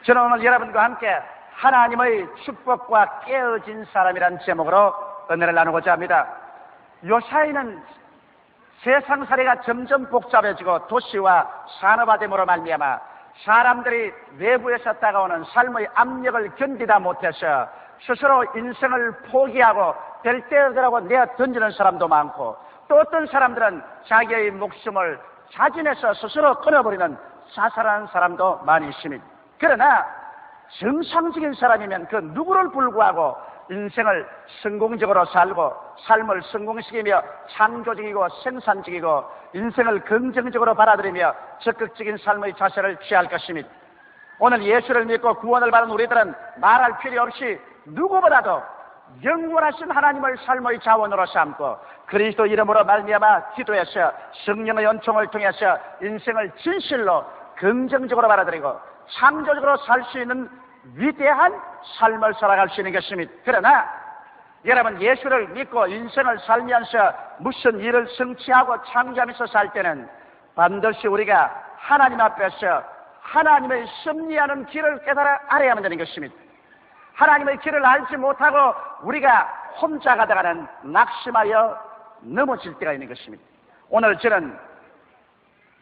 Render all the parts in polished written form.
저는 오늘 여러분과 함께 하나님의 축복과 깨어진 사람이란 제목으로 은혜를 나누고자 합니다. 요사이는 세상살이가 점점 복잡해지고 도시와 산업화됨으로 말미암아 사람들이 외부에서 다가오는 삶의 압력을 견디다 못해서 스스로 인생을 포기하고 될 때더라고 내어 던지는 사람도 많고, 또 어떤 사람들은 자기의 목숨을 자진해서 스스로 끊어버리는 자살하는 사람도 많이 있습니다. 그러나 정상적인 사람이면 그 누구를 불구하고 인생을 성공적으로 살고 삶을 성공시키며 창조적이고 생산적이고 인생을 긍정적으로 받아들이며 적극적인 삶의 자세를 취할 것입니다. 오늘 예수를 믿고 구원을 받은 우리들은 말할 필요 없이 누구보다도 영원하신 하나님을 삶의 자원으로 삼고 그리스도 이름으로 말미암아 기도해서 성령의 은총을 통해서 인생을 진실로 긍정적으로 받아들이고 창조적으로 살 수 있는 위대한 삶을 살아갈 수 있는 것입니다. 그러나 여러분, 예수를 믿고 인생을 살면서 무슨 일을 성취하고 창조하면서 살 때는 반드시 우리가 하나님 앞에서 하나님의 섭리하는 길을 깨달아 알아야만 되는 것입니다. 하나님의 길을 알지 못하고 우리가 혼자 가다가는 낙심하여 넘어질 때가 있는 것입니다. 오늘 저는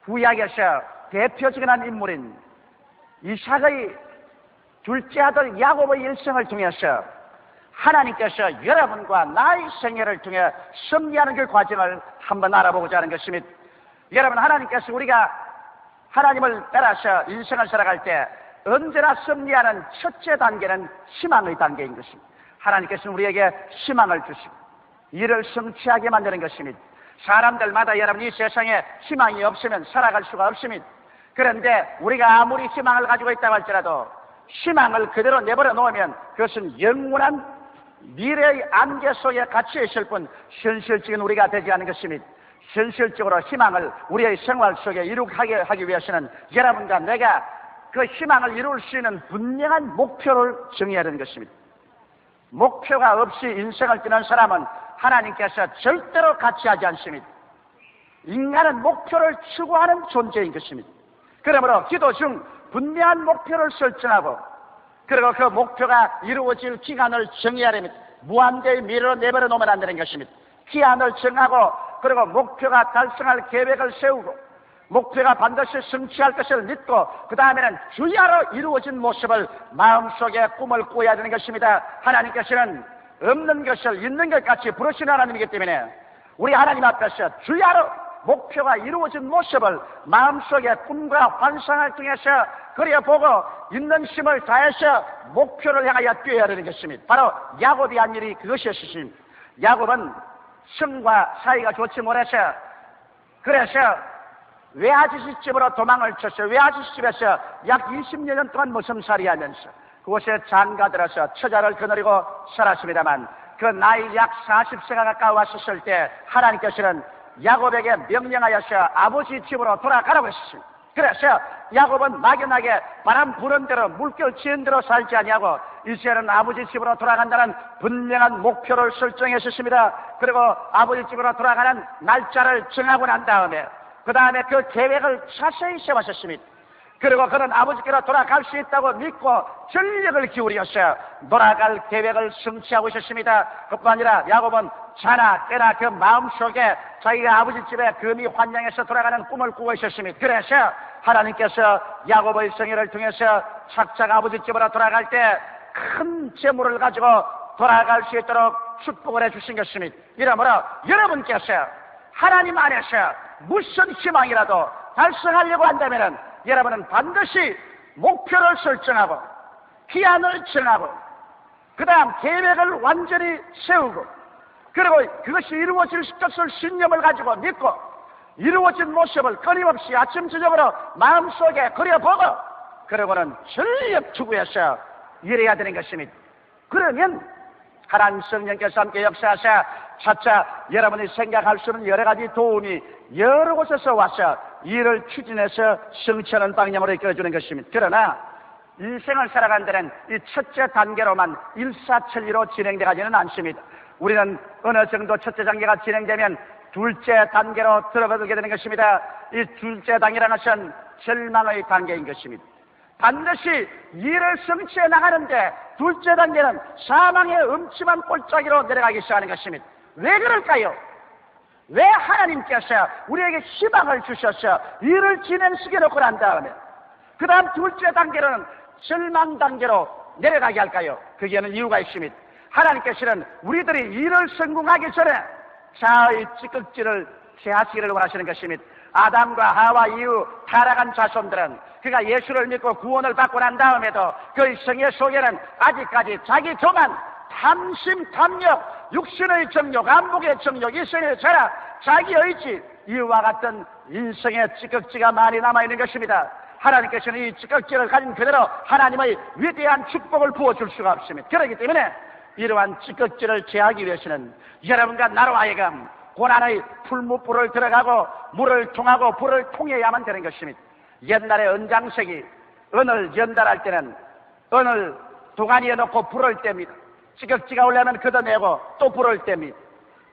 구약에서 대표적인 한 인물인 이삭의 둘째 아들 야곱의 일생을 통해서 하나님께서 여러분과 나의 생애를 통해 섭리하는 그 과정을 한번 알아보고자 하는 것입니다. 여러분, 하나님께서 우리가 하나님을 따라서 인생을 살아갈 때 언제나 섭리하는 첫째 단계는 희망의 단계인 것입니다. 하나님께서는 우리에게 희망을 주시고 이를 성취하게 만드는 것입니다. 사람들마다 여러분, 이 세상에 희망이 없으면 살아갈 수가 없습니다. 그런데 우리가 아무리 희망을 가지고 있다고 할지라도 희망을 그대로 내버려 놓으면 그것은 영원한 미래의 안개 속에 갇혀 있을 뿐 현실적인 우리가 되지 않는 것입니다. 현실적으로 희망을 우리의 생활 속에 이룩하게 하기 위해서는 여러분과 내가 그 희망을 이룰 수 있는 분명한 목표를 정해야 되는 것입니다. 목표가 없이 인생을 뛰는 사람은 하나님께서 절대로 같이 하지 않습니다. 인간은 목표를 추구하는 존재인 것입니다. 그러므로 기도 중 분명한 목표를 설정하고 그리고 그 목표가 이루어질 기간을 정해야 됩니다. 무한대의 미래로 내버려 놓으면 안 되는 것입니다. 기한을 정하고 그리고 목표가 달성할 계획을 세우고 목표가 반드시 성취할 것을 믿고 그 다음에는 주야로 이루어진 모습을 마음속에 꿈을 꾸어야 되는 것입니다. 하나님께서는 없는 것을 있는 것 같이 부르시는 하나님이기 때문에 우리 하나님 앞에서 주야로 목표가 이루어진 모습을 마음속에 꿈과 환상을 통해서 그려보고 있는 힘을 다해서 목표를 향하여 뛰어야 되는 것입니다. 바로 야곱이 한 일이 그것이었습니다. 야곱은 성과 사이가 좋지 못해서 그래서 외아저씨 집으로 도망을 쳤어요. 외아저씨 집에서 약 20년 동안 무슴살이 하면서 그곳에 장가들어서 처자를 거느리고 살았습니다만 그 나이 약 40세가 가까웠을 때 하나님께서는 야곱에게 명령하여서 아버지 집으로 돌아가라고 했습니다. 그래서 야곱은 막연하게 바람 부는 대로 물결 치는 대로 살지 아니하고 이제는 아버지 집으로 돌아간다는 분명한 목표를 설정했었습니다. 그리고 아버지 집으로 돌아가는 날짜를 정하고 난 다음에 그 다음에 그 계획을 자세히 세웠었습니다. 그리고 그는 아버지께로 돌아갈 수 있다고 믿고 전력을 기울여서 돌아갈 계획을 성취하고 있었습니다. 그뿐 아니라 야곱은 자나 때나 그 마음속에 자기가 아버지 집에 금이 환영해서 돌아가는 꿈을 꾸고 있었습니다. 그래서 하나님께서 야곱의 생애를 통해서 착착 아버지 집으로 돌아갈 때 큰 재물을 가지고 돌아갈 수 있도록 축복을 해주신 것입니다. 이러므로 여러분께서 하나님 안에서 무슨 희망이라도 달성하려고 한다면 여러분은 반드시 목표를 설정하고 기한을 정하고 그 다음 계획을 완전히 세우고 그리고 그것이 이루어질 것을 신념을 가지고 믿고 이루어진 모습을 끊임없이 아침 저녁으로 마음속에 그려보고 그러고는 전력 투구해서 일해야 되는 것입니다. 그러면 하나님 성령께서 함께 역사하사 차차 여러분이 생각할 수 있는 여러 가지 도움이 여러 곳에서 와서 일을 추진해서 성취하는 방향으로 이끌어주는 것입니다. 그러나 인생을 살아가는 데는 이 첫째 단계로만 일사천리로 진행되지는 않습니다. 우리는 어느 정도 첫째 단계가 진행되면 둘째 단계로 들어가게 되는 것입니다. 이 둘째 단계라는 것은 절망의 단계인 것입니다. 반드시 일을 성취해 나가는데 둘째 단계는 사망의 음침한 골짜기로 내려가기 시작하는 것입니다. 왜 그럴까요? 왜 하나님께서 우리에게 희망을 주셔서 일을 진행시켜 놓고 난 다음에 그 다음 둘째 단계는 절망 단계로 내려가게 할까요? 거기에는 이유가 있습니다. 하나님께서는 우리들이 일을 성공하기 전에 자의 찌꺼기를 제하시기를 원하시는 것입니다. 아담과 하와 이후 타락한 자손들은 그가 예수를 믿고 구원을 받고 난 다음에도 그의 생애 속에는 아직까지 자기 교만, 탐심, 탐욕, 육신의 정욕, 안목의 정욕, 이성의 죄락, 자기 의지, 이와 같은 인생의 찌꺼기가 많이 남아있는 것입니다. 하나님께서는 이 찌꺼기를 가진 그대로 하나님의 위대한 축복을 부어줄 수가 없습니다. 그렇기 때문에 이러한 찌꺼기를 제하기 위해서는 여러분과 나로 하여금 고난의 풀무불을 들어가고 물을 통하고 불을 통해야만 되는 것입니다. 옛날에 은장색이 은을 연달할 때는 은을 도가니에 넣고 불을 뗍니다. 찌꺼기가 올라면 걷어내고 또 불을 뗍니다.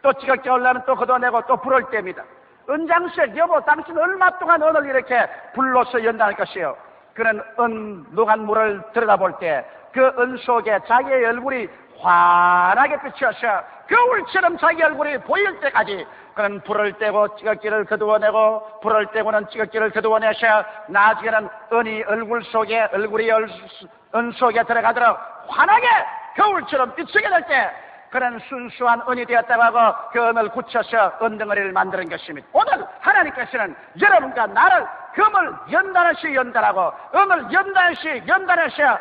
또 찌꺼기가 올라면 또 걷어내고 또 불을 뗍니다. 은장색 여보, 당신 얼마 동안 은을 이렇게 불로서 연달할 것이요? 그는 은 녹한 물을 들여다볼 때 그 은 속에 자기의 얼굴이 환하게 비추어서 거울처럼 자기 얼굴이 보일 때까지 그는 불을 떼고 찌꺼기를 거두어내고 불을 떼고는 찌꺼기를 거두어내서 나중에는 은이 얼굴 속에 얼굴이 은 속에 들어가도록 환하게 거울처럼 비추게 될 때 그는 순수한 은이 되었다고 하고 그 은을 굳혀서 은덩어리를 만드는 것입니다. 오늘 하나님께서는 여러분과 나를 금을 연단하시 연단하고 은을 연단하시 연단하셔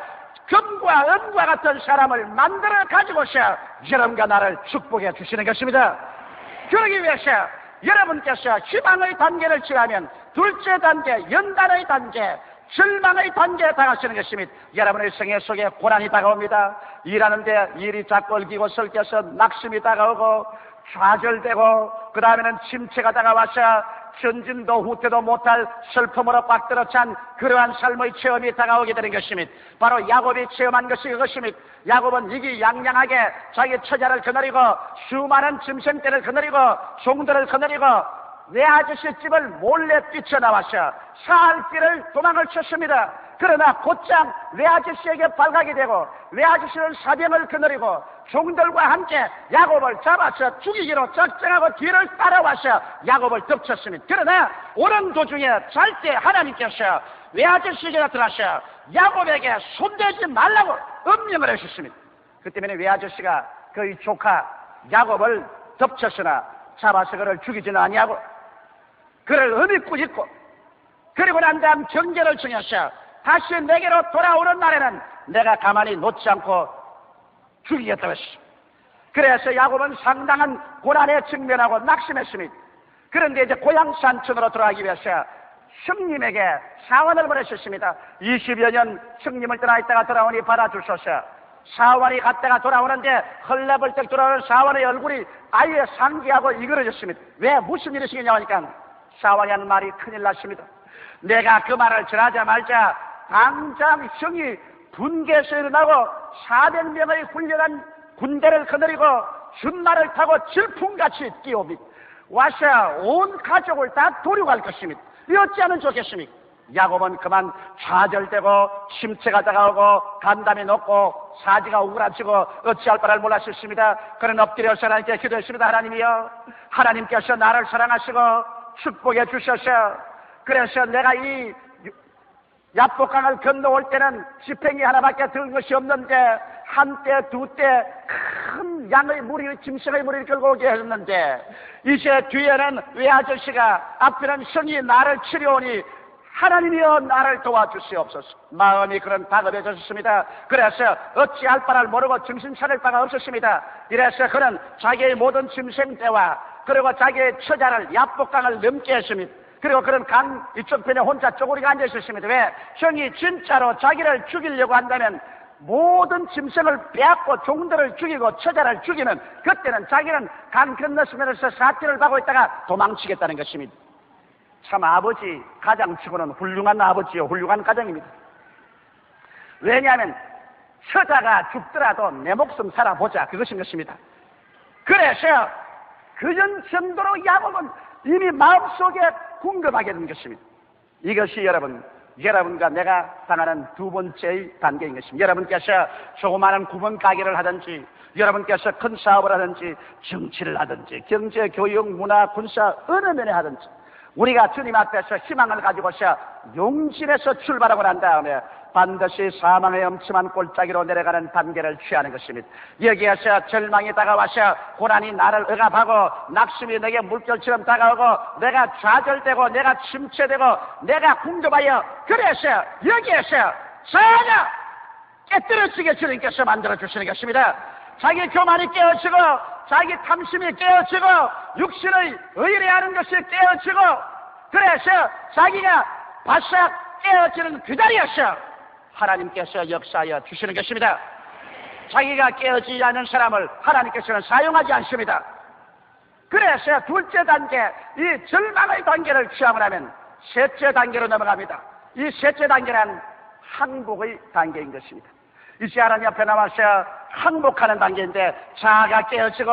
금과 은과 같은 사람을 만들어 가지고서 여러분과 나를 축복해 주시는 것입니다. 그러기 위해서 여러분께서 희망의 단계를 지나면 둘째 단계, 연단의 단계, 절망의 단계에 다가시는 것입니다. 여러분의 생애 속에 고난이 다가옵니다. 일하는데 일이 자꾸 얽히고 설켜서 낙심이 다가오고 좌절되고 그 다음에는 침체가 다가와서 전진도 후퇴도 못할 슬픔으로 빡들어 찬 그러한 삶의 체험이 다가오게 되는 것입니다. 바로 야곱이 체험한 것이 그것입니다. 야곱은 이기양양하게 자기 처자를 거느리고 수많은 짐승떼를 거느리고 종들을 거느리고 외아저씨 집을 몰래 뛰쳐나와서 살 길을 도망을 쳤습니다. 그러나 곧장 외아저씨에게 발각이 되고 외아저씨는 사병을 거느리고 종들과 함께 야곱을 잡아서 죽이기로 작정하고 뒤를 따라와서 야곱을 덮쳤습니다. 그러나 오는 도중에 잘 때 하나님께서 외아저씨에게 나타나셔 야곱에게 손대지 말라고 엄명을 하셨습니다. 그 때문에 외아저씨가 그의 조카 야곱을 덮쳤으나 잡아서 그를 죽이지는 아니하고 그를 엄히 꾸짖고 그리고 난 다음 경계를 정해서 다시 내게로 돌아오는 날에는 내가 가만히 놓지 않고 죽이겠다고 했습니다. 그래서 야곱은 상당한 고난에 직면하고 낙심했습니다. 그런데 이제 고향 산촌으로 돌아가기 위해서 형님에게 사원을 보내셨습니다. 20여 년 형님을 떠나 있다가 돌아오니 받아주소서. 사원이 갔다가 돌아오는데 헐레벌떡 돌아오는 사원의 얼굴이 아예 상기하고 이그러졌습니다. 왜 무슨 일이 생기냐고 하니까 사원이 한 말이 큰일 났습니다. 내가 그 말을 전하자마자 당장 형이 분개에서 일어나고 400명의 훌륭한 군대를 거느리고 준말을 타고 질풍같이 뛰어옵니다. 와서 온 가족을 다 도륙할 것입니다. 이 어찌하면 좋겠습니까? 야곱은 그만 좌절되고 침체가 다가오고 간담이 높고 사지가 우그라지고 어찌할 바를 몰랐습니다. 그는 엎드려서 하나님께 기도했습니다. 하나님이여, 하나님께서 나를 사랑하시고 축복해 주셔서 그래서 내가 이 야복강을 건너올 때는 지팽이 하나밖에 든 것이 없는데 한때 두때 큰 양의 무리 짐승의 무리를 끌고 오게 했는데 이제 뒤에는 외아저씨가 앞에는 성이 나를 치려오니 하나님이여 나를 도와주시옵소서. 마음이 그런 다급해졌습니다. 그래서 어찌할 바를 모르고 정신 차릴 바가 없었습니다. 이래서 그는 자기의 모든 짐승떼와 그리고 자기의 처자를 야복강을 넘게 했습니다. 그리고 그런 강 이쪽 편에 혼자 쪼그리가 앉아 있었습니다. 왜? 형이 진짜로 자기를 죽이려고 한다면 모든 짐승을 빼앗고 종들을 죽이고 처자를 죽이면 그때는 자기는 강 건너서면서 사티를 받고 있다가 도망치겠다는 것입니다. 참 아버지 가장치고는 훌륭한 아버지요 훌륭한 가장입니다. 왜냐하면 처자가 죽더라도 내 목숨 살아보자 그것인 것입니다. 그래서 그런 정도로 야곱은 이미 마음속에 궁금하게 된 것입니다. 이것이 여러분 여러분과 내가 당하는 두 번째의 단계인 것입니다. 여러분께서 조그마한 구멍 가게를 하든지, 여러분께서 큰 사업을 하든지, 정치를 하든지, 경제, 교육, 문화, 군사 어느 면에 하든지 우리가 주님 앞에서 희망을 가지고서 용진에서 출발하고 난 다음에 반드시 사망의 엄침한 골짜기로 내려가는 단계를 취하는 것입니다. 여기에서 절망이 다가와서 고난이 나를 억압하고 낙심이 내게 물결처럼 다가오고 내가 좌절되고 내가 침체되고 내가 궁금하여 그래서 여기에서 전혀 깨뜨려지게 주님께서 만들어주시는 것입니다. 자기 교만이 깨어지고 자기 탐심이 깨어지고 육신의 의뢰하는 것이 깨어지고 그래서 자기가 바싹 깨어지는 그 자리에서 하나님께서 역사하여 주시는 것입니다. 자기가 깨어지지 않은 사람을 하나님께서는 사용하지 않습니다. 그래서 둘째 단계, 이 절망의 단계를 취하고 나면 셋째 단계로 넘어갑니다. 이 셋째 단계는 항복의 단계인 것입니다. 이제 하나님 앞에 나와서 항복하는 단계인데 자아가 깨어지고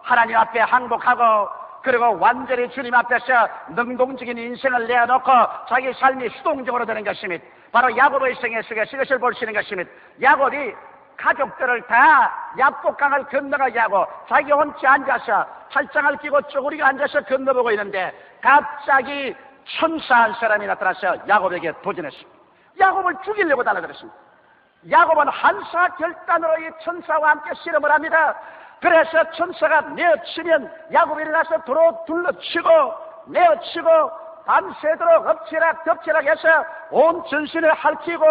하나님 앞에 항복하고 그리고 완전히 주님 앞에서 능동적인 인생을 내어놓고 자기 삶이 수동적으로 되는 것입니다. 바로 야곱의 생애 속에서 이것을 볼 수 있는 것입니다. 야곱이 가족들을 다 야복강을 건너가게 하고 자기 혼자 앉아서 팔짱을 끼고 쪼그리고 앉아서 건너보고 있는데 갑자기 천사 한 사람이 나타나서 야곱에게 도전했습니다. 야곱을 죽이려고 달려들었습니다. 야곱은 한사 결단으로 이 천사와 함께 씨름을 합니다. 그래서 천사가 내어치면 야곱이 일어나서 도로 둘러치고 내어치고 밤새도록 엎치락 덮치락 해서 온 전신을 핥히고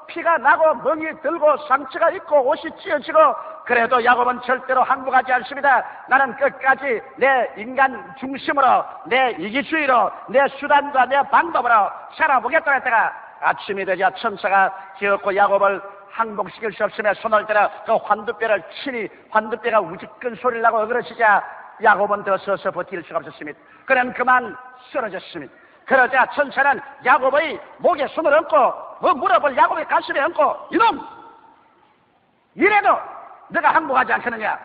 피가 나고 멍이 들고 상처가 있고 옷이 찢어지고 그래도 야곱은 절대로 항복하지 않습니다. 나는 끝까지 내 인간 중심으로 내 이기주의로 내 수단과 내 방법으로 살아보겠다 했다가 아침이 되자 천사가 기어코 야곱을 항복시킬 수 없으며 손을 들어 그 환두뼈를 치니 환두뼈가 우직근 소리를 나고 어그러지자 야곱은 더 서서 버틸 수가 없었습니다. 그는 그만 쓰러졌습니다. 그러자 천사는 야곱의 목에 손을 얹고 무릎을 야곱의 가슴에 얹고 이놈! 이래도 내가 항복하지 않겠느냐?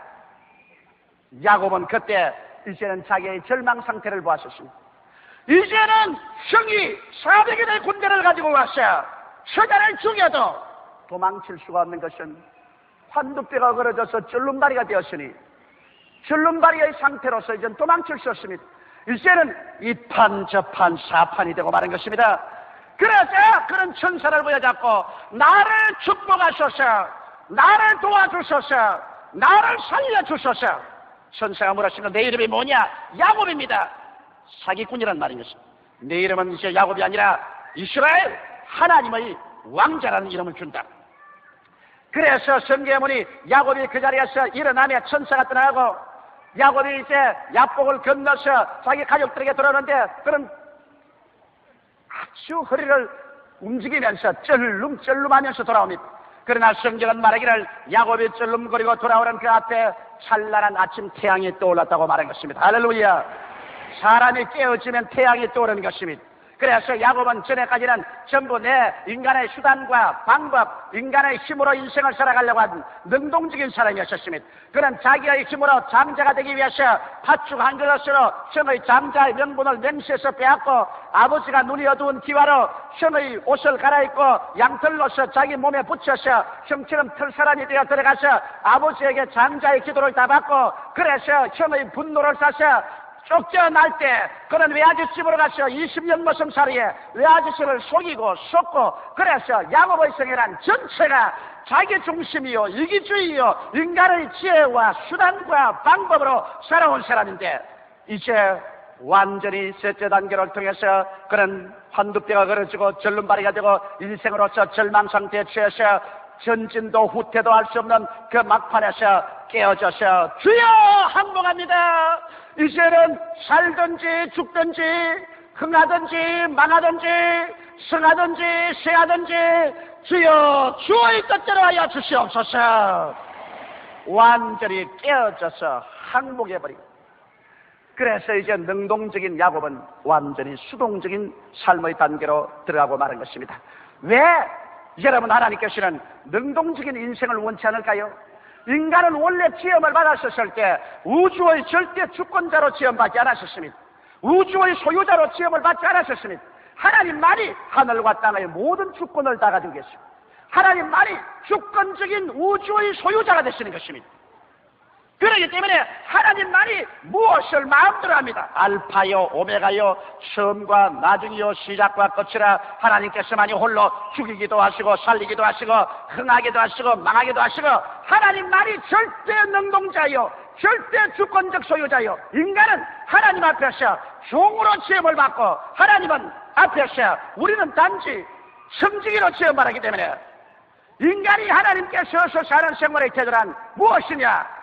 야곱은 그때 이제는 자기의 절망 상태를 보았었습니다. 이제는 형이 400여 대 군대를 가지고 왔어요. 처자를 죽여도 도망칠 수가 없는 것은 환두뼈가 걸어져서 절름다리가 되었으니 절름다리의 상태로서 이제는 도망칠 수 없습니다. 이제는 이판 저판 사판이 되고 마는 것입니다. 그러자 그런 천사를 부여잡고 나를 축복하소서, 나를 도와주소서, 나를 살려주소서. 천사가 물었습니다. 내 이름이 뭐냐? 야곱입니다. 사기꾼이란 말인 것입니다. 내 이름은 이제 야곱이 아니라 이스라엘 하나님의 왕자라는 이름을 준다. 그래서 성경문이 야곱이 그 자리에서 일어나며 천사가 떠나고 야곱이 이제 야복을 건너서 자기 가족들에게 돌아오는데 그런 아주 허리를 움직이면서 쩔름쩔름하면서 돌아옵니다. 그러나 성경은 말하기를 야곱이 쩔름거리고 돌아오는 그 앞에 찬란한 아침 태양이 떠올랐다고 말한 것입니다. 할렐루야. 사람이 깨어지면 태양이 떠오르는 것입니다. 그래서 야곱은 전에까지는 전부 내 인간의 수단과 방법, 인간의 힘으로 인생을 살아가려고 한 능동적인 사람이었습니다. 그는 자기의 힘으로 장자가 되기 위해서 팥죽 한 그릇으로 형의 장자의 명분을 맹세해서 빼앗고 아버지가 눈이 어두운 기와로 형의 옷을 갈아입고 양털로서 자기 몸에 붙여서 형처럼 털사람이 되어 들어가서 아버지에게 장자의 기도를 다 받고 그래서 형의 분노를 사서 쫓겨날 때 그는 외아지집으로 가서 20년 머슴살이에 외아지씨를 속이고 속고 그래서 야곱의 생애란 전체가 자기 중심이요 이기주의요 인간의 지혜와 수단과 방법으로 살아온 사람인데 이제 완전히 셋째 단계를 통해서 그는 환두뼈가 걸어지고 절름발이가 되고 인생으로서 절망상태에 취해서 전진도 후퇴도 할 수 없는 그 막판에서 깨어져서 주여 항복합니다. 이제는 살든지 죽든지 흥하든지 망하든지 승하든지 쇠하든지 주여 주의 뜻대로 하여 주시옵소서. 완전히 깨어져서 항복해버리고 그래서 이제 능동적인 야곱은 완전히 수동적인 삶의 단계로 들어가고 마는 것입니다. 왜 여러분 하나님께서는 능동적인 인생을 원치 않을까요? 인간은 원래 지음을 받았었을 때 우주의 절대 주권자로 지음받지 않았었습니다. 우주의 소유자로 지음을 받지 않았었습니다. 하나님만이 하늘과 땅의 모든 주권을 다 가지고 계시고 하나님만이 주권적인 우주의 소유자가 되시는 것입니다. 그렇기 때문에 하나님만이 무엇을 마음대로 합니다. 알파요 오메가요 처음과 나중이요 시작과 끝이라 하나님께서만이 홀로 죽이기도 하시고 살리기도 하시고 흥하기도 하시고 망하기도 하시고 하나님만이 절대 능동자요 절대 주권적 소유자요 인간은 하나님 앞에서 종으로 취업을 받고 하나님은 앞에서 우리는 단지 성직이로 취업받았기 때문에 인간이 하나님께서 사는 생활의 태도란 무엇이냐?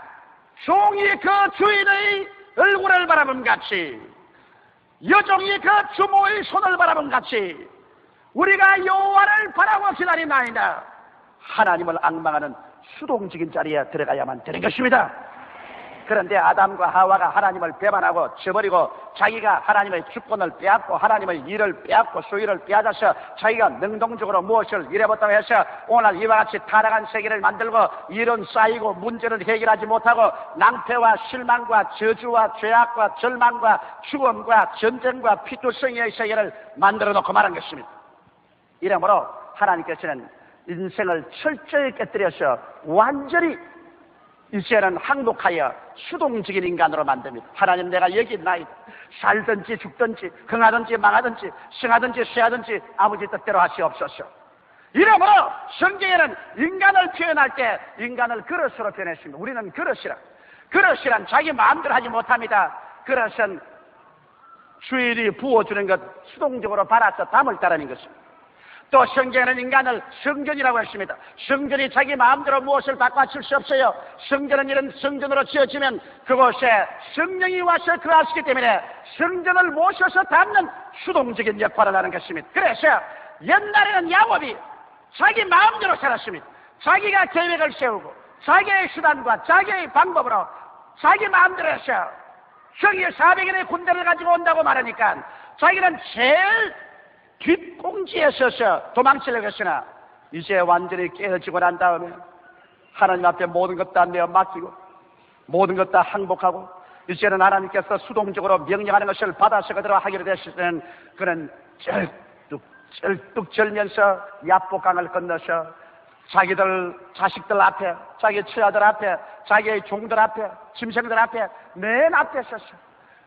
종이 그 주인의 얼굴을 바라본 같이 여종이 그 주모의 손을 바라본 같이 우리가 여호와를 바라고 기다리나이다. 하나님을 앙망하는 수동적인 자리에 들어가야만 되는 것입니다. 그런데 아담과 하와가 하나님을 배반하고 저버리고 자기가 하나님의 주권을 빼앗고 하나님의 일을 빼앗고 소유를 빼앗아서 자기가 능동적으로 무엇을 이래봤다고 해서 오늘 이와 같이 타락한 세계를 만들고 일은 쌓이고 문제를 해결하지 못하고 낭패와 실망과 저주와 죄악과 절망과 죽음과 전쟁과 피투성이의 세계를 만들어 놓고 말한 것입니다. 이러므로 하나님께서는 인생을 철저히 깨뜨려서 완전히 이제는 항복하여 수동적인 인간으로 만듭니다. 하나님 내가 여기 있나이다. 살든지 죽든지 흥하든지 망하든지 승하든지 쇠하든지 아버지 뜻대로 하시옵소서. 이러므로 성경에는 인간을 표현할 때 인간을 그릇으로 표현했습니다. 우리는 그릇이란 자기 마음대로 하지 못합니다. 그릇은 주인이 부어주는 것 수동적으로 받아서 담을 따르는 것입니다. 또 성경에는 인간을 성전이라고 했습니다. 성전이 자기 마음대로 무엇을 바꿔칠 수 없어요. 성전은 이런 성전으로 지어지면 그곳에 성령이 와서 거하시기 때문에 성전을 모셔서 담는 수동적인 역할을 하는 것입니다. 그래서 옛날에는 야곱이 자기 마음대로 살았습니다. 자기가 계획을 세우고 자기의 수단과 자기의 방법으로 자기 마음대로 해서 저기 400인의 군대를 가지고 온다고 말하니까 자기는 제일 뒷공지에 서서 도망치려고 했으나 이제 완전히 깨어지고 난 다음에 하나님 앞에 모든 것 다 내어 맡기고 모든 것 다 항복하고 이제는 하나님께서 수동적으로 명령하는 것을 받아서 그대로 하기로 됐을 그는 쩔뚝 절면서 야복강을 건너서 자식들 앞에 자기 처자들 앞에 자기의 종들 앞에 짐승들 앞에 맨 앞에 서서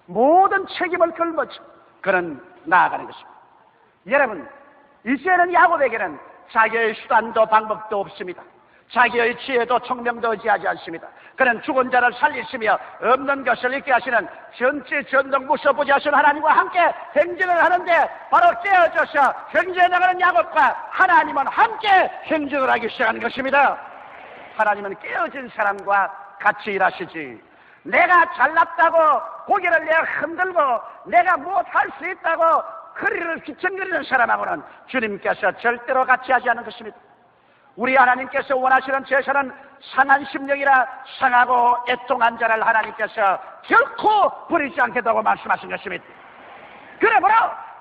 모든 책임을 걸머쥐고 그는 나아가는 것입니다. 여러분, 이제는 야곱에게는 자기의 수단도 방법도 없습니다. 자기의 지혜도 총명도 의지하지 않습니다. 그는 죽은 자를 살리시며 없는 것을 있게 하시는 전지 전능 무서부지하신 하나님과 함께 행진을 하는데 바로 깨어져서 행진해 나가는 야곱과 하나님은 함께 행진을 하기 시작하는 것입니다. 하나님은 깨어진 사람과 같이 일하시지 내가 잘났다고 고개를 내가 흔들고 내가 무엇할 수 있다고 허리를 휘청거리는 사람하고는 주님께서 절대로 같이 하지 않는 것입니다. 우리 하나님께서 원하시는 제사는 상한 심령이라 상하고 애통한 자를 하나님께서 결코 버리지 않겠다고 말씀하신 것입니다. 그러므로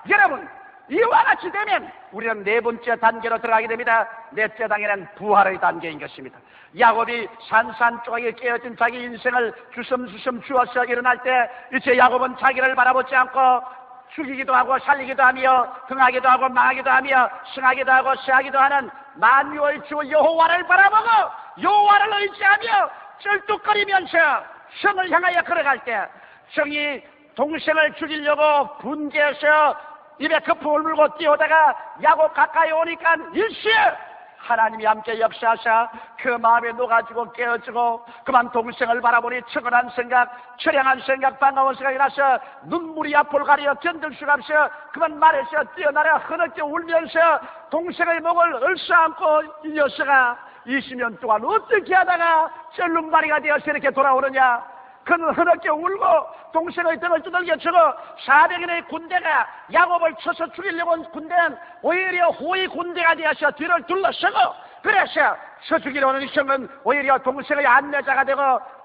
여러분 이와 같이 되면 우리는 네 번째 단계로 들어가게 됩니다. 넷째 단계는 부활의 단계인 것입니다. 야곱이 산산조각에 깨어진 자기 인생을 주섬주섬 주어서 일어날 때 이제 야곱은 자기를 바라보지 않고 죽이기도 하고 살리기도 하며 흥하기도 하고 망하기도 하며 승하기도 하고 쇠하기도 하는 만유의 주 여호와를 바라보고 여호와를 의지하며 쩔뚝거리면서 성을 향하여 걸어갈 때 성이 동생을 죽이려고 분개해서 입에 거품을 물고 뛰어오다가 야곱 가까이 오니까 일시에 하나님이 함께 역사하사 그 마음에 녹아지고 깨어지고 그만 동생을 바라보니 측은한 생각, 처량한 생각, 반가운 생각이 나서 눈물이 앞을 가려 견딜 수가 없어 그만 말해서 뛰어나려 흐느껴 울면서 동생의 목을 얼싸안고 이 녀석아 20년 동안 어떻게 하다가 쩔룩마리가 되어서 이렇게 돌아오느냐. 그는 흐느껴 울고 동생의 등을 두들겨 치고 400인의 군대가 야곱을 쳐서 죽이려고 온 군대는 오히려 호의 군대가 되어서 뒤를 둘러서고 그래서 쳐 죽이려 오는 성은 오히려 동생의 안내자가 되고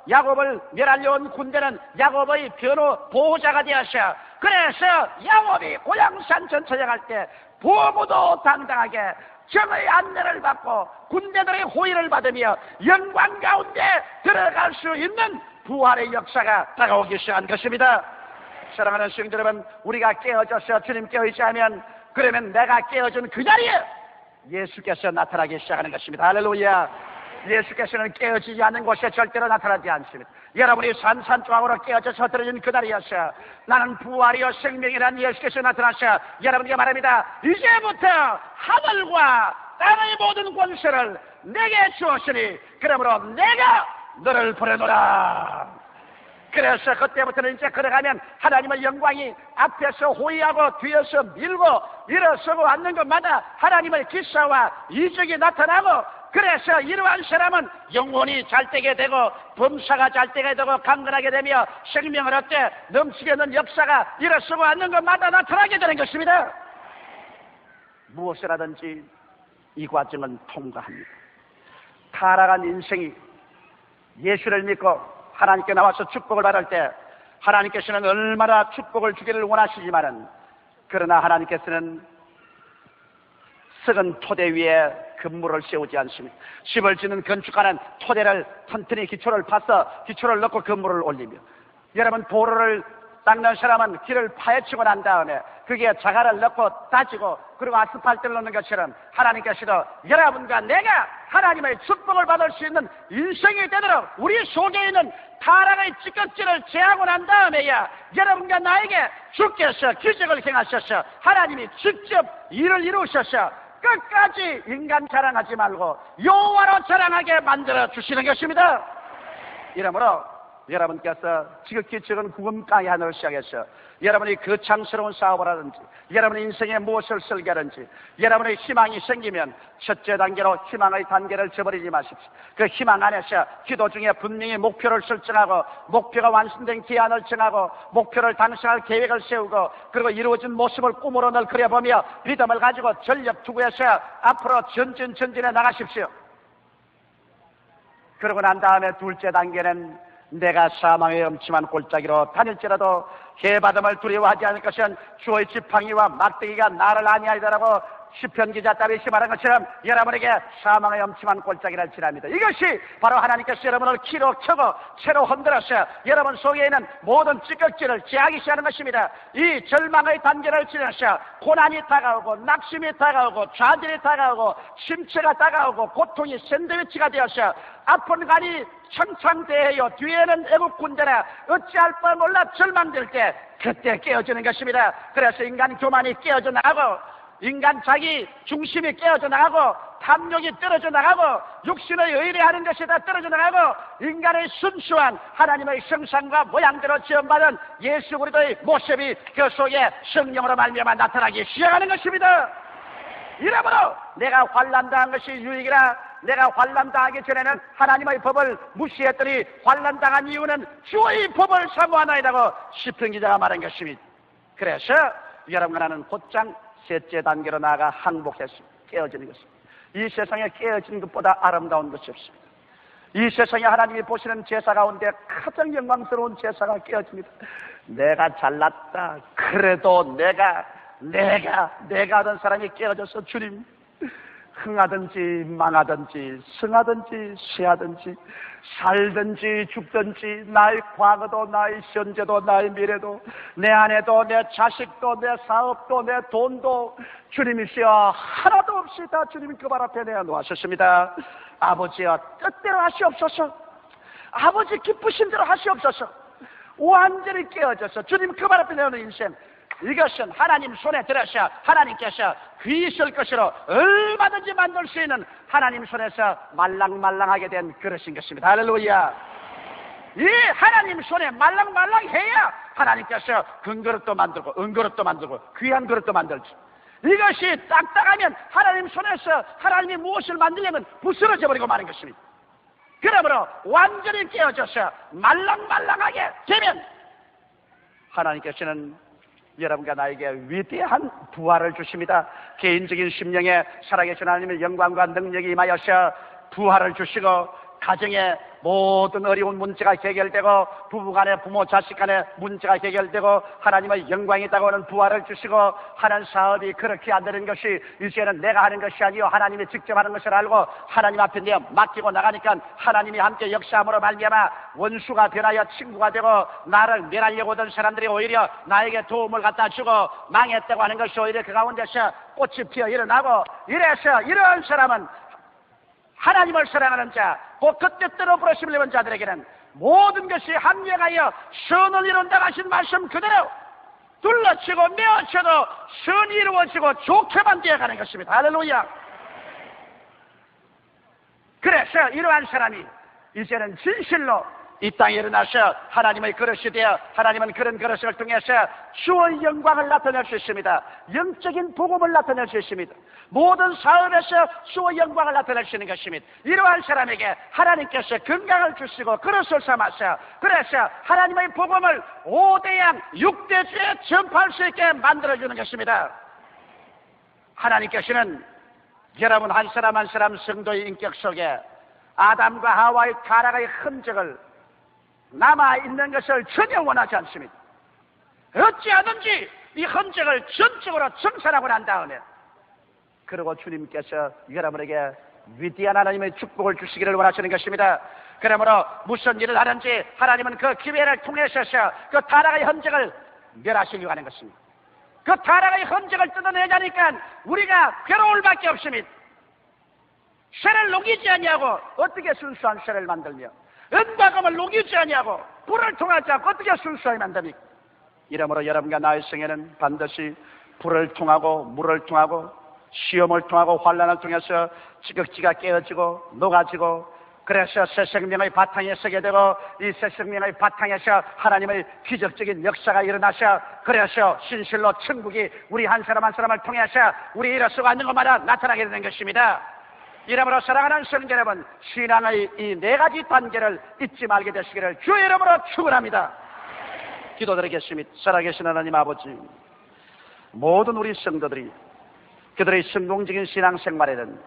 야곱을 멸하려 온 군대는 야곱의 변호 보호자가 되어서 그래서 야곱이 고향산 전차장할 때 보고도 당당하게 정의 안내를 받고 군대들의 호의를 받으며 영광 가운데 들어갈 수 있는 부활의 역사가 다가오기 시작한 것입니다. 사랑하는 성도 여러분, 우리가 깨어져서 주님께 의지하면 그러면 내가 깨어진 그 자리에 예수께서 나타나기 시작하는 것입니다. 할렐루야. 예수께서는 깨어지지 않는 곳에 절대로 나타나지 않습니다. 여러분이 산산조각으로 깨어져서 떨어진 그날이었어요. 나는 부활이요 생명이라는 예수께서 나타나셔 여러분께 말합니다. 이제부터 하늘과 땅의 모든 권세를 내게 주었으니 그러므로 내가 너를 부르노라. 그래서 그때부터는 이제 걸어가면 하나님의 영광이 앞에서 호위하고 뒤에서 밀고 일어서고 앉는 것마다 하나님의 기사와 이적이 나타나고, 그래서 이러한 사람은 영혼이 잘되게 되고 범사가 잘되게 되고 강건하게 되며 생명을 얻되 넘치게 있는 역사가 일어서고 앉는 것마다 나타나게 되는 것입니다. 무엇이라든지 이 과정은 통과합니다. 타락한 인생이 예수를 믿고 하나님께 나와서 축복을 받을 때 하나님께서는 얼마나 축복을 주기를 원하시지만은, 그러나 하나님께서는 썩은 토대 위에 건물을 세우지 않습니다. 집을 짓는 건축가는 토대를 튼튼히 기초를 파서 기초를 넣고 건물을 올리며, 여러분 도로를 닦는 사람은 길을 파헤치고 난 다음에 거기에 자갈을 넣고 따지고 그리고 아스팔트를 넣는 것처럼 하나님께서도 여러분과 내가 하나님의 축복을 받을 수 있는 인생이 되도록 우리 속에 있는 타락의 찌꺼기를 제하고 난 다음에야 여러분과 나에게 주께서 기적을 행하셔서 하나님이 직접 일을 이루셔서 끝까지 인간 자랑하지 말고 여호와로 자랑하게 만들어 주시는 것입니다. 이러므로 여러분께서 지극히 적은 구금강의 하늘을 시작해서 여러분이 거창스러운 사업을 하든지 여러분의 인생에 무엇을 설계하든지 여러분의 희망이 생기면 첫째 단계로 희망의 단계를 저버리지 마십시오. 그 희망 안에서 기도 중에 분명히 목표를 설정하고 목표가 완성된 기한을 정하고 목표를 달성할 계획을 세우고 그리고 이루어진 모습을 꿈으로 늘 그려보며 믿음을 가지고 전력 투구해서 앞으로 전진해 나가십시오. 그러고 난 다음에 둘째 단계는 내가 사망의 엄침한 골짜기로 다닐지라도 해바람을 두려워하지 않을 것은 주의 지팡이와 막대기가 나를 아니하리라고 시편 기자 다윗이 말한 것처럼 여러분에게 사망의 엄침한 골짜기를 지납니다. 이것이 바로 하나님께서 여러분을 키로 켜고 채로 흔들어서 여러분 속에 있는 모든 찌꺼기를 제하기 시작하는 것입니다. 이 절망의 단계를 지나서 고난이 다가오고 낙심이 다가오고 좌절이 다가오고 심체가 다가오고 고통이 샌드위치가 되어서 아픈 간이 청창대해요 뒤에는 애국 군대라 어찌할 바 몰라 절망될 때 그때 깨어지는 것입니다. 그래서 인간 교만이 깨어져 나가고 인간 자기 중심이 깨어져 나가고 탐욕이 떨어져 나가고 육신의 의뢰하는 것이 다 떨어져 나가고 인간의 순수한 하나님의 형상과 모양대로 지음받은 예수 그리스도의 모습이 그 속에 성령으로 말미암아 나타나기 시작하는 것입니다. 이러므로 내가 환난당한 것이 유익이라. 내가 환난당하기 전에는 하나님의 법을 무시했더니 환난당한 이유는 주의 법을 사모하나이라고 시편 기자가 말한 것입니다. 그래서 여러분과 나는 곧장 셋째 단계로 나아가 항복했습니다. 깨어지는 것입니다. 이 세상에 깨어지는 것보다 아름다운 것이 없습니다. 이 세상에 하나님이 보시는 제사 가운데 가장 영광스러운 제사가 깨어집니다. 내가 잘났다. 그래도 내가 하던 사람이 깨어져서 주님 흥하든지 망하든지 승하든지 쇠하든지 살든지 죽든지 나의 과거도 나의 현재도 나의 미래도 내 아내도 내 자식도 내 사업도 내 돈도 주님이시여 하나도 없이 다 주님 그 발 앞에 내어놓으셨습니다. 아버지여 뜻대로 하시옵소서. 아버지 기쁘신 대로 하시옵소서. 완전히 깨어져서 주님 그 발 앞에 내어놓은 인생, 이것은 하나님 손에 들어서 하나님께서 귀있을 것으로 얼마든지 만들 수 있는 하나님 손에서 말랑말랑하게 된 그릇인 것입니다. 할렐루야. 이 하나님 손에 말랑말랑해야 하나님께서 금그릇도 만들고 은그릇도 만들고 귀한 그릇도 만들지. 이것이 딱딱하면 하나님 손에서 하나님이 무엇을 만들려면 부스러져 버리고 마는 것입니다. 그러므로 완전히 깨어져서 말랑말랑하게 되면 하나님께서는 여러분과 나에게 위대한 부활을 주십니다. 개인적인 심령에 살아계신 하나님의 영광과 능력이 임하여서 부활을 주시고 가정에 모든 어려운 문제가 해결되고 부부간에 부모 자식 간에 문제가 해결되고 하나님의 영광이 있다고 하는 부활을 주시고 하는 사업이 그렇게 안 되는 것이 이제는 내가 하는 것이 아니요 하나님이 직접 하는 것을 알고 하나님 앞에 내어 맡기고 나가니까 하나님이 함께 역사함으로 말미암아 원수가 변하여 친구가 되고 나를 멸하려고 하던 사람들이 오히려 나에게 도움을 갖다 주고 망했다고 하는 것이 오히려 그 가운데서 꽃이 피어 일어나고 이래서 이러한 사람은 하나님을 사랑하는 자, 곧 그때 때로 부르심을 입은 자들에게는 모든 것이 합력하여 선을 이룬다고 하신 말씀 그대로 둘러치고 메어쳐도 선이 이루어지고 좋게만 되어가는 것입니다. 할렐루야. 그래서 이러한 사람이 이제는 진실로 이 땅에 일어나서 하나님의 그릇이 되어 하나님은 그런 그릇을 통해서 주의 영광을 나타낼 수 있습니다. 영적인 복음을 나타낼 수 있습니다. 모든 사업에서 주의 영광을 나타낼 수 있는 것입니다. 이러한 사람에게 하나님께서 건강을 주시고 그릇을 삼아서 그래서 하나님의 복음을 5대양 6대주에 전파할 수 있게 만들어주는 것입니다. 하나님께서는 여러분 한 사람 한 사람 성도의 인격 속에 아담과 하와의 타락의 흔적을 남아있는 것을 전혀 원하지 않습니다. 어찌하든지 이 흔적을 전적으로 청산하고 난 다음에 그리고 주님께서 여러분에게 위대한 하나님의 축복을 주시기를 원하시는 것입니다. 그러므로 무슨 일을 하든지 하나님은 그 기회를 통해서 그 타락의 흔적을 멸하시려고 하는 것입니다. 그 타락의 흔적을 뜯어내자니까 우리가 괴로울 밖에 없습니다. 쇠를 녹이지 아니하고 어떻게 순수한 쇠를 만들며 은과 금을 녹이지 아니하고 불을 통하지 않고 어떻게 순수하게 만듭니까? 이러므로 여러분과 나의 생애는 반드시 불을 통하고 물을 통하고 시험을 통하고 환난을 통해서 지극지가 깨어지고 녹아지고 그래서 새 생명의 바탕에 서게 되고 이 새 생명의 바탕에서 하나님의 기적적인 역사가 일어나서 그래서 신실로 천국이 우리 한 사람 한 사람을 통해서 우리 이룰 수가 있는 것마다 나타나게 되는 것입니다. 이러므로 사랑하는 성도 여러분, 신앙의 이 4가지 단계를 잊지 말게 되시기를 주의 이름으로 축원합니다. 기도드리겠습니다. 살아계신 하나님 아버지, 모든 우리 성도들이 그들의 성공적인 신앙생활에는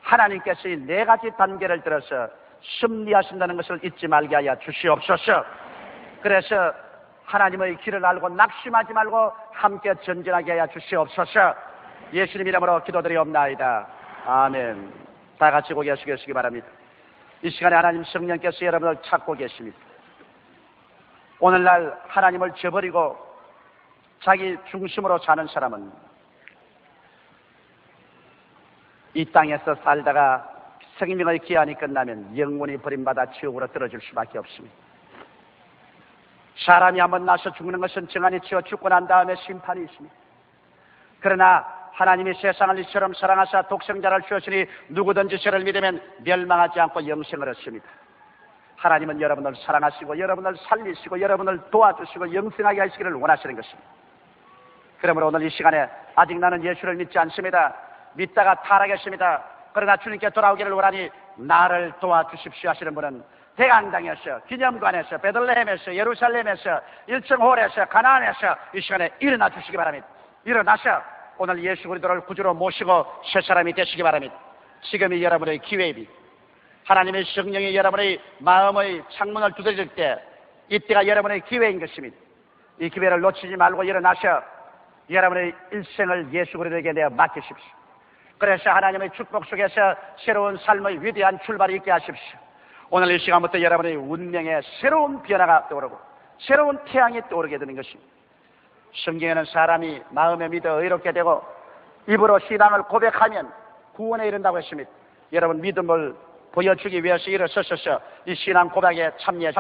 하나님께서 이 4가지 단계를 들어서 승리하신다는 것을 잊지 말게 하여 주시옵소서. 그래서 하나님의 길을 알고 낙심하지 말고 함께 전진하게 하여 주시옵소서. 예수님 이름으로 기도드리옵나이다. 아멘. 다 같이 고개 숙이시기 바랍니다. 이 시간에 하나님 성령께서 여러분을 찾고 계십니다. 오늘날 하나님을 저버리고 자기 중심으로 사는 사람은 이 땅에서 살다가 생명의 기한이 끝나면 영원히 버림받아 지옥으로 떨어질 수밖에 없습니다. 사람이 한번 나서 죽는 것은 정한이 치어 죽고 난 다음에 심판이 있습니다. 그러나 하나님이 세상을 이처럼 사랑하사 독생자를 주었으니 누구든지 저를 믿으면 멸망하지 않고 영생을 얻습니다. 하나님은 여러분을 사랑하시고 여러분을 살리시고 여러분을 도와주시고 영생하게 하시기를 원하시는 것입니다. 그러므로 오늘 이 시간에 아직 나는 예수를 믿지 않습니다. 믿다가 타락했습니다. 그러나 주님께 돌아오기를 원하니 나를 도와주십시오 하시는 분은 대강당에서, 기념관에서, 베들레헴에서, 예루살렘에서, 일정홀에서, 가나안에서 이 시간에 일어나 주시기 바랍니다. 일어나서 오늘 예수 그리스도를 구주로 모시고 새 사람이 되시기 바랍니다. 지금이 여러분의 기회입니다. 하나님의 성령이 여러분의 마음의 창문을 두드릴 때 이때가 여러분의 기회인 것입니다. 이 기회를 놓치지 말고 일어나셔 여러분의 일생을 예수 그리스도에게 내어 맡기십시오. 그래서 하나님의 축복 속에서 새로운 삶의 위대한 출발이 있게 하십시오. 오늘 이 시간부터 여러분의 운명에 새로운 변화가 떠오르고 새로운 태양이 떠오르게 되는 것입니다. 성경에는 사람이 마음에 믿어 의롭게 되고 입으로 신앙을 고백하면 구원에 이른다고 했습니다. 여러분 믿음을 보여주기 위해서 일어서셔서 이 신앙 고백에 참여해